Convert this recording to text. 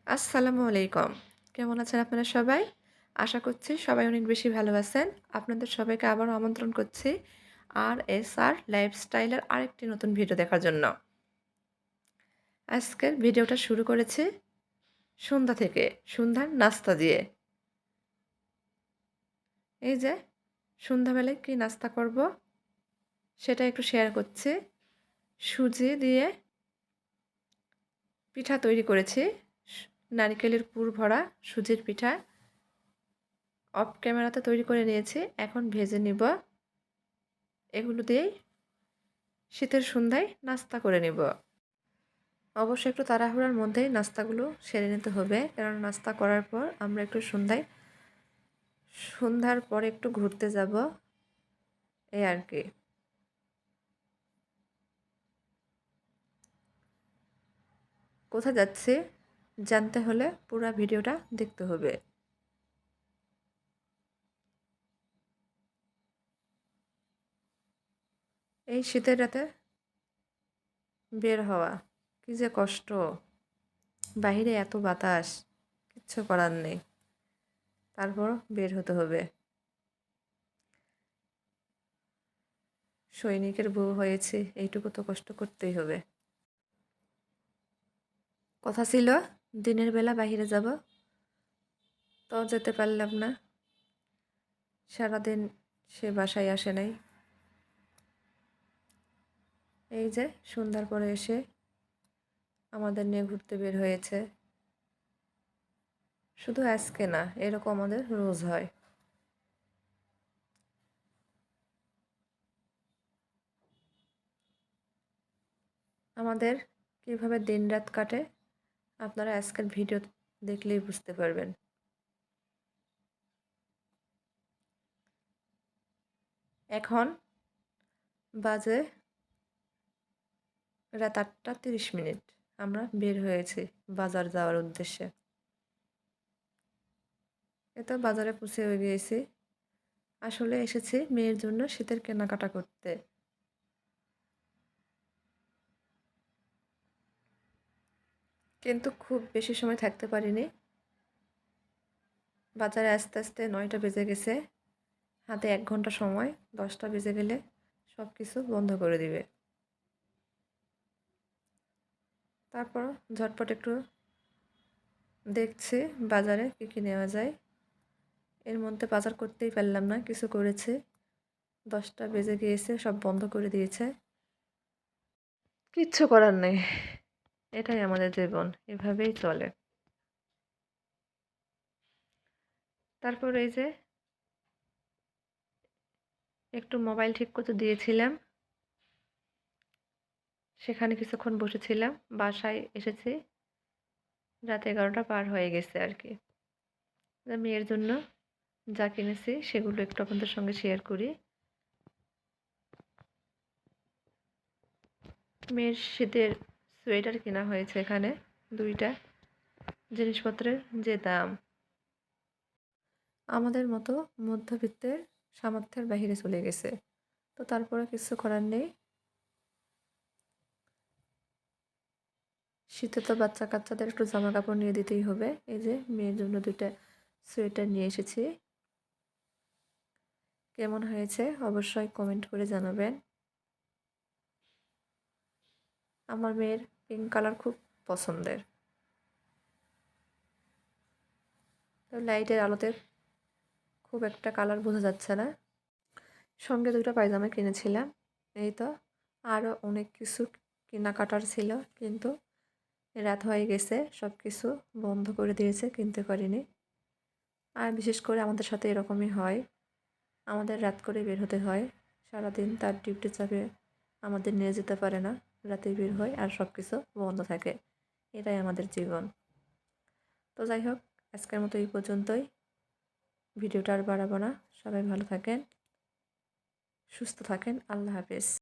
আসসালামু আলাইকুম। কেমন আছেন আপনারা সবাই? আশা করছি সবাই অনেক বেশি ভালো আছেন। আপনাদের সবাইকে আবারও আমন্ত্রণ করছি RSR লাইফস্টাইলের আরেকটি নতুন ভিডিও দেখার জন্য। আজকের ভিডিওটা শুরু করেছি সন্ধ্যা থেকে, সন্ধ্যার নাস্তা দিয়ে। এই যে সন্ধ্যাবেলায় কী নাস্তা করব সেটা একটু শেয়ার করছি। সুজি দিয়ে পিঠা তৈরি করেছি। নারিকেলের পুর ভরা সুজির পিঠা অফ ক্যামেরাতে তৈরি করে নিয়েছি। এখন ভেজে নিব। এগুলো দিয়েই শীতের সন্ধ্যায় নাস্তা করে নিব। অবশ্যই একটু তাড়াহুড়ার মধ্যেই নাস্তাগুলো সেরে নিতে হবে, কারণ নাস্তা করার পর আমরা একটু সন্ধ্যার পরে একটু ঘুরতে যাব, এই আর কি। কোথায় যাচ্ছি জানতে হলে পুরো ভিডিওটা দেখতে হবে। এই শীতের রাতে বের হওয়া কি যে কষ্ট, বাহিরে এত বাতাস, কিচ্ছু করার নেই, তারপর বের হতে হবে। সৈনিকের বউ হয়েছে, এইটুকু তো কষ্ট করতেই হবে। কথা ছিল দিনের বেলা বাহিরে যাব, তো যেতে পারলাম না। সারাদিন সে বাসায় আসে নাই। এই যে সন্ধ্যার পরে এসে আমাদের নিয়ে ঘুরতে বের হয়েছে। শুধু আজকে না, এরকম আমাদের রোজ হয়। আমাদের কিভাবে দিনরাত কাটে আপনারা আজকের ভিডিও দেখলেই বুঝতে পারবেন। এখন বাজে রাত 8:30। আমরা বের হয়েছি বাজার যাওয়ার উদ্দেশ্যে। এতো বাজারে পৌঁছে গিয়েছি। আসলে এসেছি মেয়ের জন্য শীতের কেনাকাটা করতে। কিন্তু খুব বেশি সময় থাকতে পারিনি। বাজারে আসতে আসতে 9টা বেজে গেছে। হাতে 1 ঘন্টা সময়। 10টা বেজে গেলে সব কিছু বন্ধ করে দিবে। তারপর ঝটপট একটু দেখছি বাজারে কী কী নেওয়া যায়। এর মধ্যে বাজার করতেই পারলাম না, কিছু করেছি। 10টা বেজে গিয়েছে, সব বন্ধ করে দিয়েছে। কিচ্ছু করার নেই, এটাই আমাদের জীবন, এভাবেই চলে। তারপর এই যে একটু মোবাইল ঠিক করতে দিয়েছিলাম, সেখানে কিছুক্ষণ বসেছিলাম। বাসায় এসেছি রাত 11টা পার হয়ে গেছে আর কি। মেয়ের জন্য যা কিনেছি সেগুলো একটু আপনাদের সঙ্গে শেয়ার করি। মেয়ের শীতের সোয়েটার কেনা হয়েছে এখানে 2টা। জিনিসপত্রের যে দাম, আমাদের মতো মধ্যবিত্তের সামর্থ্যের বাহিরে চলে গেছে। তো তারপরে কিছু করার নেই। শীতে তো বাচ্চা কাচ্চাদের একটু জামা কাপড় নিয়ে দিতেই হবে। এই যে মেয়ের জন্য 2টা সোয়েটার নিয়ে এসেছি। কেমন হয়েছে অবশ্যই কমেন্ট করে জানাবেন। আমার মেয়ের পিঙ্ক কালার খুব পছন্দের। তো লাইটের আলোতে খুব একটা কালার বোঝা যাচ্ছে না। সঙ্গে 2টা পায়জামা কিনেছিলাম। এই তো, আরও অনেক কিছু কেনাকাটার ছিল, কিন্তু রাত হয়ে গেছে, সব কিছু বন্ধ করে দিয়েছে, কিনতে পারিনি। আর বিশেষ করে আমাদের সাথে এরকমই হয়, আমাদের রাত করে বের হতে হয়। সারাদিন তার ডিউটি চাপে আমাদের নিয়ে যেতে পারে না, রাতে বের হয় আর সব কিছু বন্ধ থাকে। এটাই আমাদের জীবন। তো যাই হোক, আজকের মতো এই পর্যন্তই। ভিডিওটা আর বাড়াবো না। সবাই ভালো থাকেন, সুস্থ থাকেন। আল্লাহ হাফেজ।